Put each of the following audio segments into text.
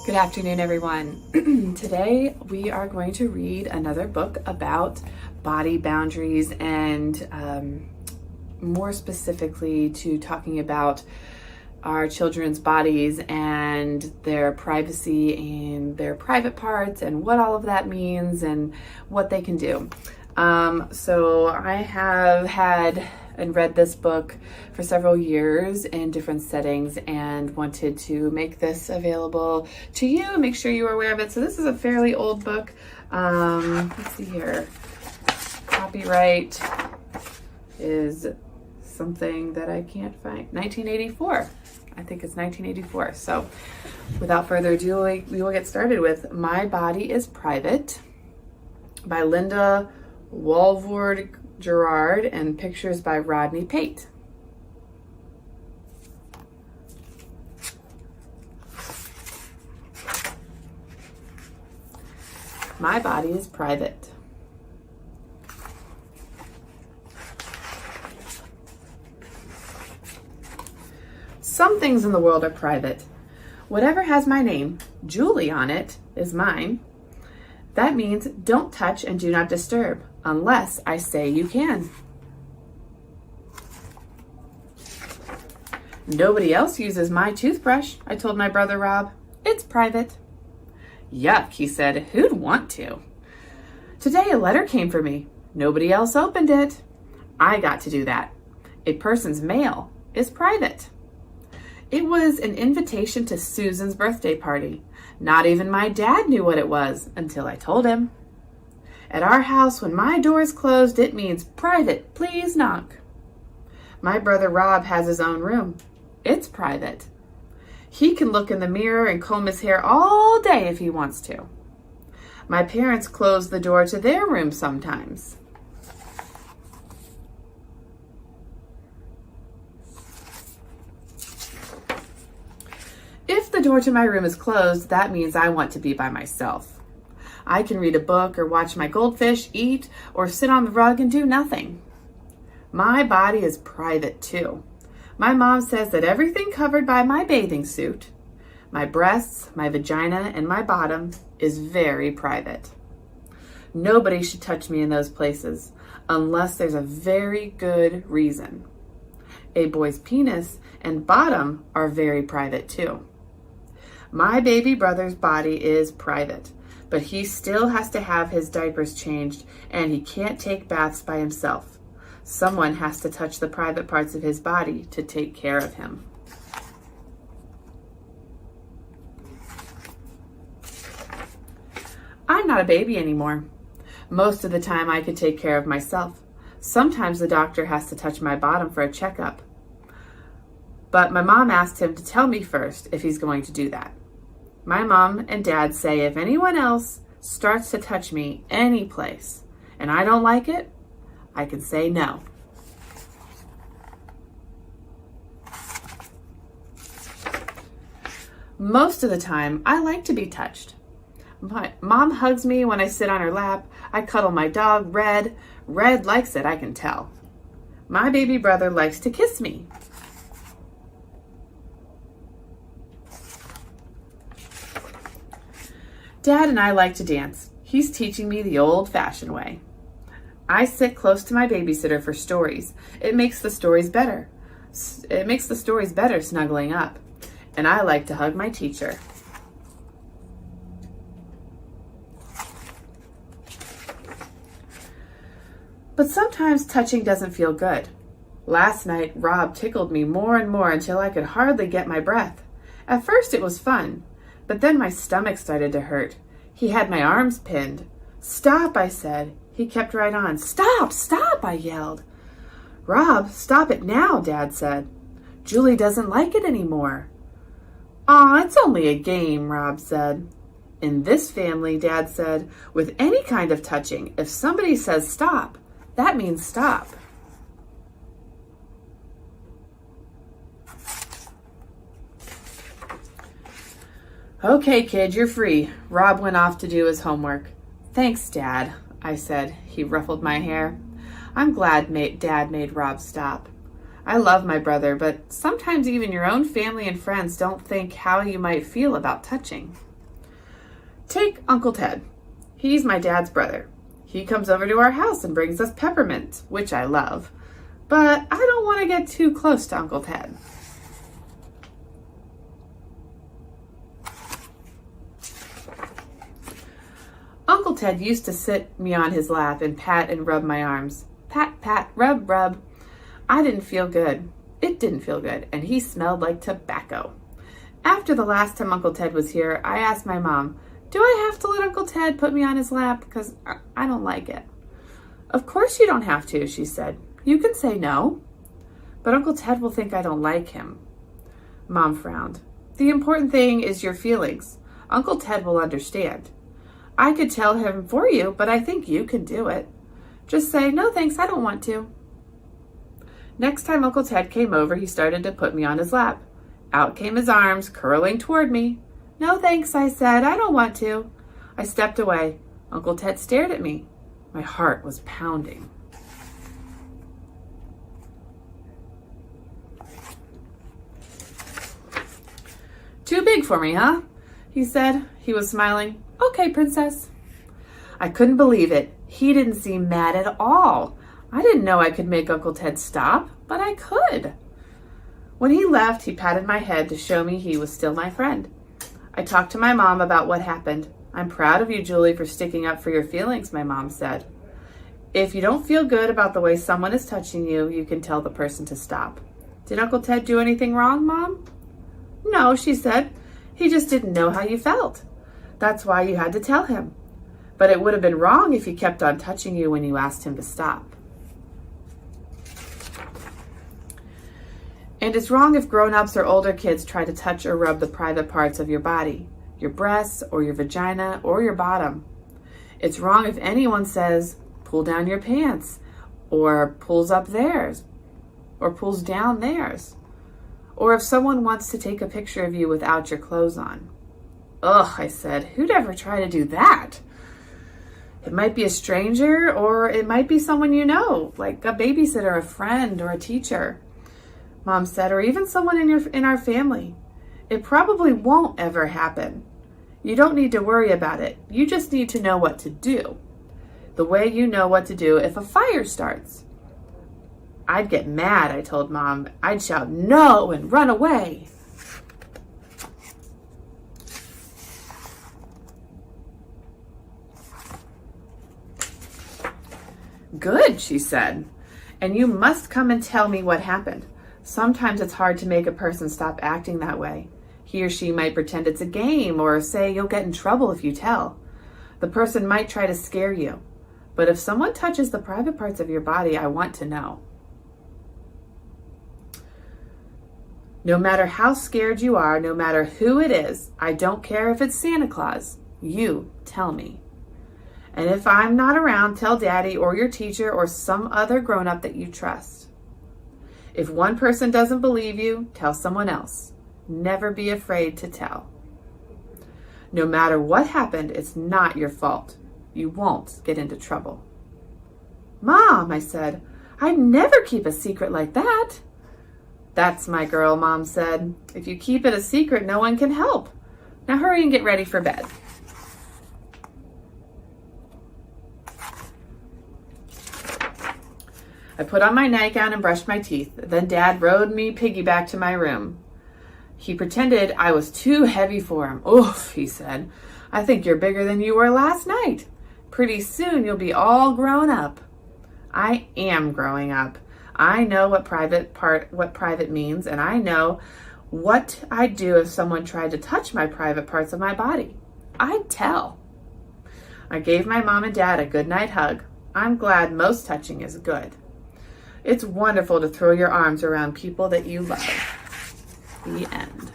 Good afternoon, everyone. Today we are going to read another book about body boundaries and more specifically to talking about our children's bodies and their privacy and their private parts and what all of that means and what they can do. So I have had and read this book for several years in different settings and wanted to make this available to you and make sure you are aware of it. So this is a fairly old book. Let's see here. Copyright is something that I can't find. 1984. I think it's 1984. So without further ado, we will get started with My Body is Private by Linda Walvoord Girard and pictures by Rodney Pate. My body is private. Some things in the world are private. Whatever has my name, Julie, on it is mine. That means don't touch and do not disturb unless I say you can. Nobody else uses my toothbrush, I told my brother Rob. It's private. Yuck, he said. Who'd want to? Today a letter came for me. Nobody else opened it. I got to do that. A person's mail is private. It was an invitation to Susan's birthday party. Not even my dad knew what it was until I told him. At our house, when my door is closed, it means private, please knock. My brother Rob has his own room. It's private. He can look in the mirror and comb his hair all day if he wants to. My parents close the door to their room sometimes. If the door to my room is closed, that means I want to be by myself. I can read a book or watch my goldfish, eat, or sit on the rug and do nothing. My body is private too. My mom says that everything covered by my bathing suit, my breasts, my vagina, and my bottom is very private. Nobody should touch me in those places unless there's a very good reason. A boy's penis and bottom are very private too. My baby brother's body is private, but he still has to have his diapers changed and he can't take baths by himself. Someone has to touch the private parts of his body to take care of him. I'm not a baby anymore. Most of the time I could take care of myself. Sometimes the doctor has to touch my bottom for a checkup. But my mom asked him to tell me first if he's going to do that. My mom and dad say if anyone else starts to touch me any place and I don't like it, I can say no. Most of the time, I like to be touched. My mom hugs me when I sit on her lap. I cuddle my dog, Red. Red likes it, I can tell. My baby brother likes to kiss me. Dad and I like to dance. He's teaching me the old-fashioned way. I sit close to my babysitter for stories. It makes the stories better. Snuggling up. And I like to hug my teacher. But sometimes touching doesn't feel good. Last night, Rob tickled me more and more until I could hardly get my breath. At first it was fun. But then my stomach started to hurt. He had my arms pinned. Stop, I said. He kept right on. Stop, stop, I yelled. Rob, stop it now, Dad said. Julie doesn't like it anymore. Aw, it's only a game, Rob said. In this family, Dad said, with any kind of touching, if somebody says stop, that means stop. Okay, kid, you're free. Rob went off to do his homework. Thanks, Dad, I said. He ruffled my hair. I'm glad Dad made Rob stop. I love my brother, but sometimes even your own family and friends don't think how you might feel about touching. Take Uncle Ted. He's my dad's brother. He comes over to our house and brings us peppermint, which I love. But I don't want to get too close to Uncle Ted. Uncle Ted used to sit me on his lap and pat and rub my arms. Pat, pat, rub, rub. I didn't feel good. It didn't feel good, and he smelled like tobacco. After the last time Uncle Ted was here, I asked my mom, do I have to let Uncle Ted put me on his lap? Because I don't like it. Of course you don't have to, she said. You can say no. But Uncle Ted will think I don't like him. Mom frowned. The important thing is your feelings. Uncle Ted will understand. I could tell him for you, but I think you can do it. Just say, no thanks, I don't want to. Next time Uncle Ted came over, he started to put me on his lap. Out came his arms, curling toward me. No thanks, I said, I don't want to. I stepped away. Uncle Ted stared at me. My heart was pounding. Too big for me, huh? He said. He was smiling. Okay, princess. I couldn't believe it. He didn't seem mad at all. I didn't know I could make Uncle Ted stop, but I could. When he left, he patted my head to show me he was still my friend. I talked to my mom about what happened. I'm proud of you, Julie, for sticking up for your feelings, my mom said. If you don't feel good about the way someone is touching you, you can tell the person to stop. Did Uncle Ted do anything wrong, Mom? No, she said. He just didn't know how you felt. That's why you had to tell him. But it would have been wrong if he kept on touching you when you asked him to stop. And it's wrong if grown-ups or older kids try to touch or rub the private parts of your body, your breasts or your vagina or your bottom. It's wrong if anyone says, pull down your pants, or pulls up theirs, or pulls down theirs. Or if someone wants to take a picture of you without your clothes on. Ugh, I said, who'd ever try to do that? It might be a stranger, or it might be someone you know, like a babysitter, a friend, or a teacher. Mom said, or even someone in our family. It probably won't ever happen. You don't need to worry about it. You just need to know what to do. The way you know what to do if a fire starts. I'd get mad, I told Mom. I'd shout no and run away. Good, she said. And you must come and tell me what happened. Sometimes it's hard to make a person stop acting that way. He or she might pretend it's a game or say you'll get in trouble if you tell. The person might try to scare you. But if someone touches the private parts of your body, I want to know. No matter how scared you are, no matter who it is, I don't care if it's Santa Claus, you tell me. And if I'm not around, tell Daddy or your teacher or some other grown-up that you trust. If one person doesn't believe you, tell someone else. Never be afraid to tell. No matter what happened, it's not your fault. You won't get into trouble. Mom, I said, I'd never keep a secret like that. That's my girl, Mom said. If you keep it a secret, no one can help. Now hurry and get ready for bed. I put on my nightgown and brushed my teeth. Then Dad rode me piggyback to my room. He pretended I was too heavy for him. Oof, he said. I think you're bigger than you were last night. Pretty soon you'll be all grown up. I am growing up. I know what private means, and I know what I'd do if someone tried to touch my private parts of my body. I'd tell. I gave my mom and dad a goodnight hug. I'm glad most touching is good. It's wonderful to throw your arms around people that you love. The end.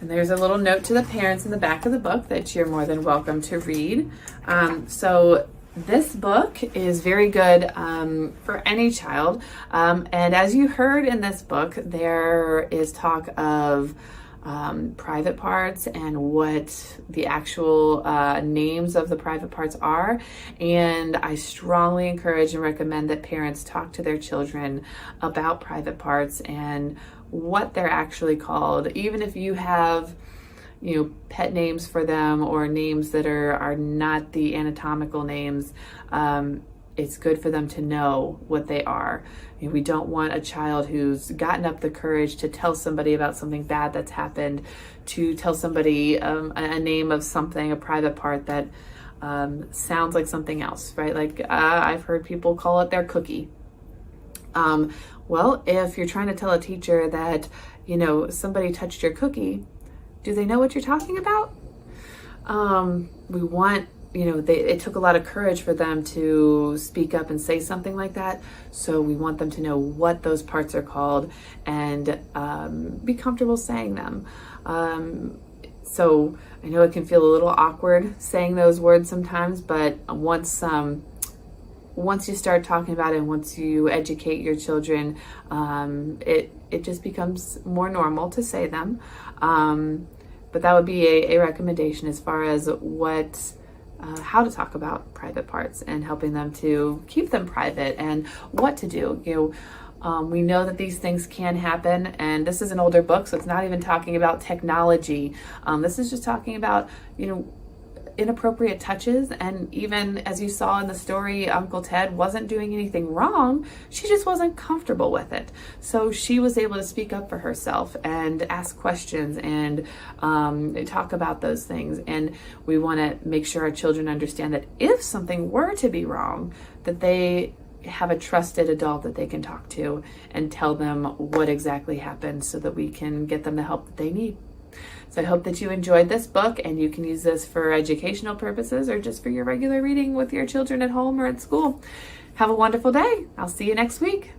And there's a little note to the parents in the back of the book that you're more than welcome to read. So this book is very good for any child. And as you heard in this book, there is talk of private parts and what the actual names of the private parts are. And I strongly encourage and recommend that parents talk to their children about private parts and what they're actually called. Even if you have pet names for them or names that are not the anatomical names, it's good for them to know what they are. We don't want a child who's gotten up the courage to tell somebody about something bad that's happened, to tell somebody a name of something, a private part that sounds like something else, right? Like I've heard people call it their cookie. Well, if you're trying to tell a teacher that, somebody touched your cookie, do they know what you're talking about? We want, it took a lot of courage for them to speak up and say something like that. So we want them to know what those parts are called and be comfortable saying them. So I know it can feel a little awkward saying those words sometimes, but once you start talking about it and once you educate your children, it just becomes more normal to say them. But that would be a recommendation as far as how to talk about private parts and helping them to keep them private and what to do. We know that these things can happen, and this is an older book, so it's not even talking about technology. This is just talking about, inappropriate touches. And even as you saw in the story, Uncle Ted wasn't doing anything wrong. She just wasn't comfortable with it. So she was able to speak up for herself and ask questions and talk about those things. And we want to make sure our children understand that if something were to be wrong, that they have a trusted adult that they can talk to and tell them what exactly happened so that we can get them the help that they need. So I hope that you enjoyed this book and you can use this for educational purposes or just for your regular reading with your children at home or at school. Have a wonderful day. I'll see you next week.